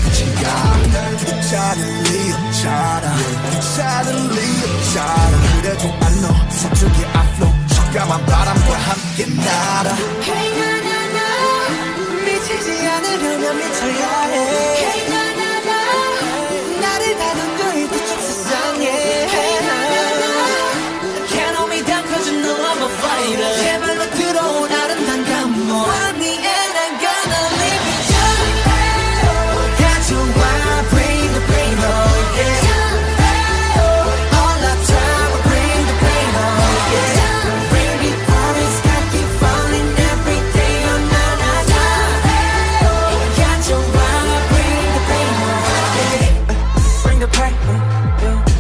끝인가 Suddenly 그래도 I know 서쪽의 앞로 시감한 바람과 함께 날아 Hey 나나나 미치지 않으려면 미쳐야 해 Hey 나나나 나를 다듬고 이 뒤쪽 세상에 Hey 나나나 Can't hold me down cause you know I'm a fighter 제발로 들어온 아름다운 감동 Find me and I'm gonna leave you 가져와 bring the pain oh yeah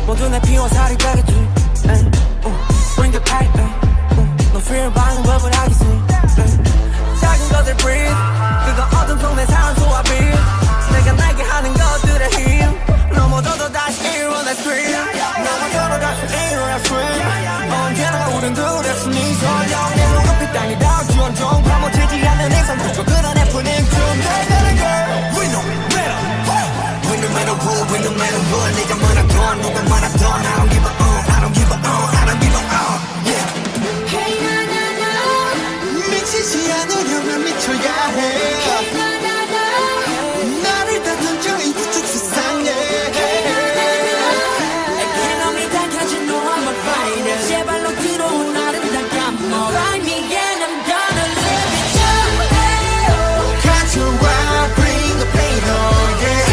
모두 내 피와 살이 되겠지 Bring the pain 너 fear 방법을 하겠지 작은 것들 breathe 그거 어둠 속 내 산소와 빛 내가 날게 하는 것들의 힘 넘어져도 다시 일어나 scream 넘어져도 다시 일어나 scream 언제나 우린 그랬으니 설령 내 눈앞이 땅이 닿을지 온종 파묻히지 않는 이상 그저 그런 예쁜인 좀 달달한 girl We no matter We no matter who We no matter what 네가 뭐라던 누가 말하던 I don't give a I don't give a I don't give a yeah Hey 나나나 미치지 않으려면 미쳐야 해 Hey 나나나 나를 다듬죠 이 뒤쪽 세상에 Hey 나나나 Can't hold me down cause you know I'm a fighter 제발로 들어온 아름다운 감동 Find me and I'm gonna live it up 가져와 bring the pain oh yeah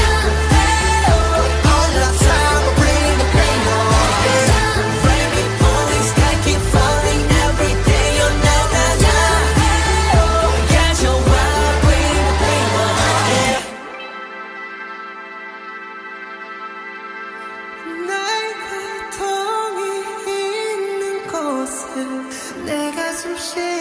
All the time I bring the pain oh yeah Rain me falling sky keep falling every day oh na na na 가져와 bring the pain oh yeah 나의 고통이 있는 곳에 내 가슴 시